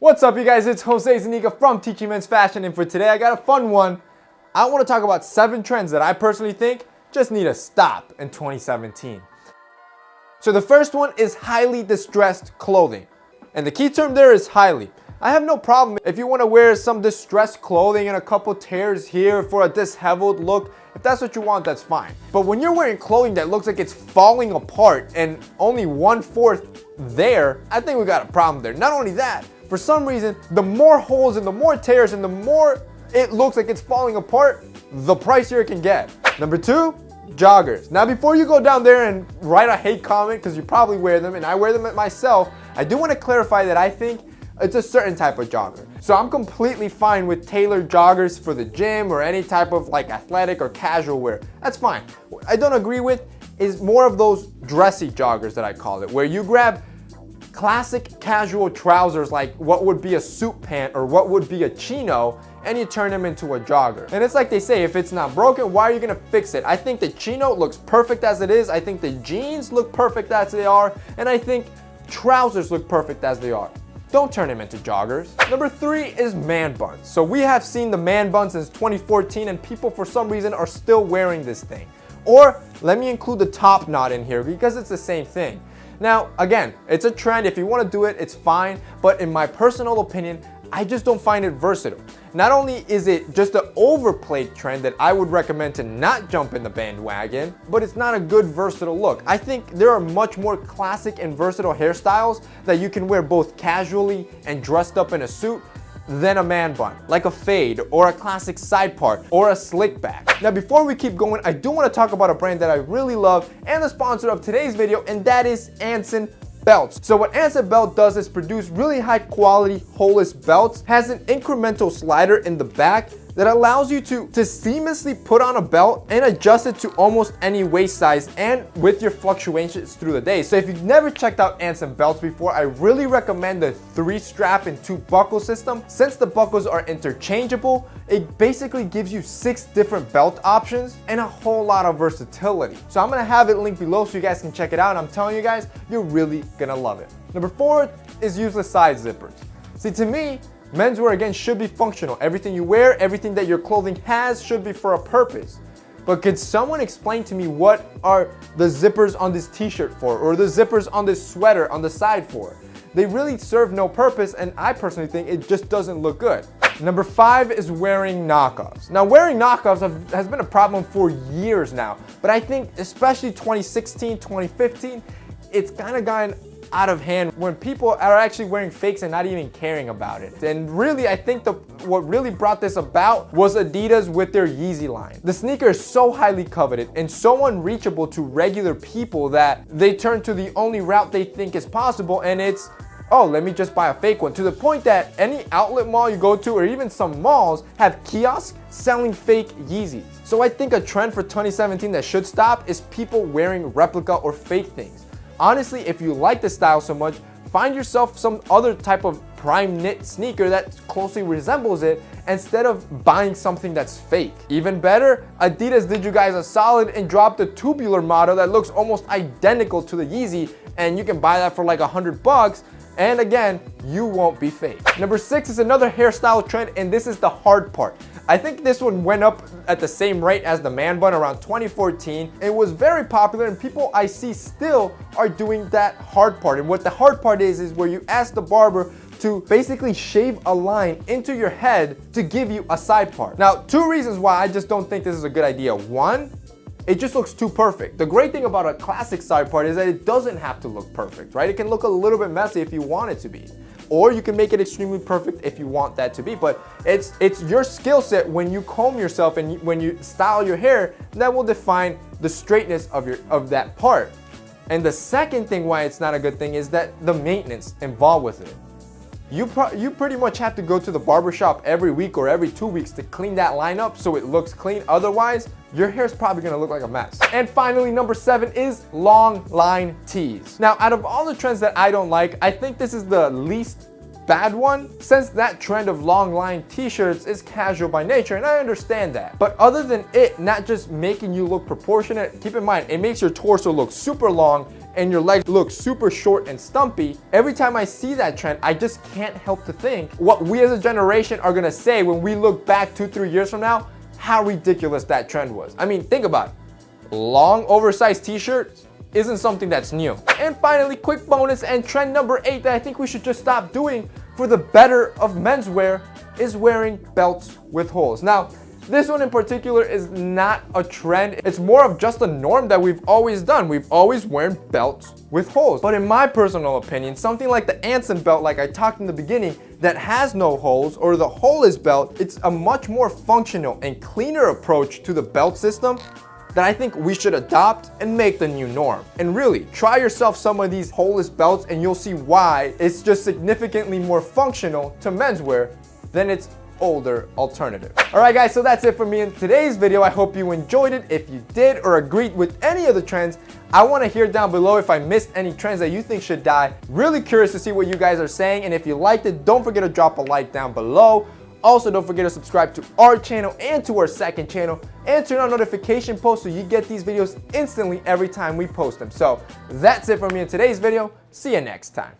What's up, you guys? It's Jose Zuniga from Teaching Men's Fashion, and for today I got a fun one. I want to talk about 7 trends that I personally think just need to stop in 2017. So the first one is highly distressed clothing, and the key term there is highly. I have no problem if you want to wear some distressed clothing and a couple tears here for a disheveled look. If that's what you want, that's fine. But when you're wearing clothing that looks like it's falling apart and only 1/4 there, I think we got a problem there. Not only that, for some reason, the more holes and the more tears and the more it looks like it's falling apart, the pricier it can get. Number 2, joggers. Now, before you go down there and write a hate comment, because you probably wear them and I wear them myself, I do want to clarify that I think it's a certain type of jogger. So I'm completely fine with tailored joggers for the gym or any type of like athletic or casual wear. That's fine. What I don't agree with is more of those dressy joggers that I call it, where you grab classic casual trousers like what would be a suit pant or what would be a chino, and you turn them into a jogger. And it's like they say, if it's not broken, why are you gonna fix it? I think the chino looks perfect as it is. I think the jeans look perfect as they are. And I think trousers look perfect as they are. Don't turn them into joggers. Number 3 is man buns. So we have seen the man bun since 2014, and people for some reason are still wearing this thing. Or let me include the top knot in here because it's the same thing. Now, again, it's a trend. If you want to do it, it's fine. But in my personal opinion, I just don't find it versatile. Not only is it just an overplayed trend that I would recommend to not jump in the bandwagon, but it's not a good versatile look. I think there are much more classic and versatile hairstyles that you can wear both casually and dressed up in a suit than a man bun, like a fade or a classic side part or a slick back. Now, before we keep going, I do want to talk about a brand that I really love and the sponsor of today's video, and that is Anson belts. So what Anson belt does is produce really high quality holeless belts, has an incremental slider in the back that allows you to seamlessly put on a belt and adjust it to almost any waist size and with your fluctuations through the day. So if you've never checked out Anson belts before, I really recommend the 3-strap and 2 buckle system. Since the buckles are interchangeable, it basically gives you 6 different belt options and a whole lot of versatility. So I'm gonna have it linked below so you guys can check it out. And I'm telling you guys, you're really gonna love it. Number 4 is useless side zippers. See, to me, menswear again should be functional. Everything you wear, everything that your clothing has should be for a purpose. But could someone explain to me what are the zippers on this t-shirt for, or the zippers on this sweater on the side for? They really serve no purpose, and I personally think it just doesn't look good. Number 5 is wearing knockoffs. Now, wearing knockoffs has been a problem for years now, but I think especially 2016, 2015, it's kind of gotten out of hand when people are actually wearing fakes and not even caring about it. And really, I think what really brought this about was Adidas with their Yeezy line. The sneaker is so highly coveted and so unreachable to regular people that they turn to the only route they think is possible, and it's, oh, let me just buy a fake one, to the point that any outlet mall you go to or even some malls have kiosks selling fake Yeezys. So I think a trend for 2017 that should stop is people wearing replica or fake things. Honestly, if you like the style so much, find yourself some other type of prime knit sneaker that closely resembles it instead of buying something that's fake. Even better, Adidas did you guys a solid and dropped a tubular model that looks almost identical to the Yeezy, and you can buy that for like $100. And again, you won't be fake. Number 6 is another hairstyle trend, and this is the hard part. I think this one went up at the same rate as the man bun around 2014. It was very popular, and people I see still are doing that hard part. And what the hard part is where you ask the barber to basically shave a line into your head to give you a side part. Now, 2 reasons why I just don't think this is a good idea. 1, it just looks too perfect. The great thing about a classic side part is that it doesn't have to look perfect, right? It can look a little bit messy if you want it to be. Or you can make it extremely perfect if you want that to be. But it's your skill set when you comb yourself and when you style your hair that will define the straightness of that part. And the second thing why it's not a good thing is that the maintenance involved with it. You pretty much have to go to the barbershop every week or every 2 weeks to clean that line up so it looks clean. Otherwise, your hair's probably gonna look like a mess. And finally, number 7 is long line tees. Now, out of all the trends that I don't like, I think this is the least bad one, since that trend of long line t-shirts is casual by nature, and I understand that. But other than it not just making you look proportionate, keep in mind, it makes your torso look super long and your legs look super short and stumpy. Every time I see that trend, I just can't help to think what we as a generation are gonna say when we look back 2-3 years from now, how ridiculous that trend was. I mean, think about it. Long oversized t-shirts isn't something that's new. And finally, quick bonus and trend number 8 that I think we should just stop doing for the better of menswear is wearing belts with holes. Now, this one in particular is not a trend. It's more of just a norm that we've always done. We've always worn belts with holes. But in my personal opinion, something like the Anson belt, like I talked in the beginning, that has no holes, or the holeless belt, it's a much more functional and cleaner approach to the belt system that I think we should adopt and make the new norm. And really, try yourself some of these holeless belts and you'll see why it's just significantly more functional to menswear than its older alternative. Alright guys, so that's it for me in today's video. I hope you enjoyed it. If you did or agreed with any of the trends, I want to hear down below if I missed any trends that you think should die. Really curious to see what you guys are saying, and if you liked it, don't forget to drop a like down below. Also, don't forget to subscribe to our channel and to our second channel, and turn on notification posts so you get these videos instantly every time we post them. So that's it for me in today's video. See you next time.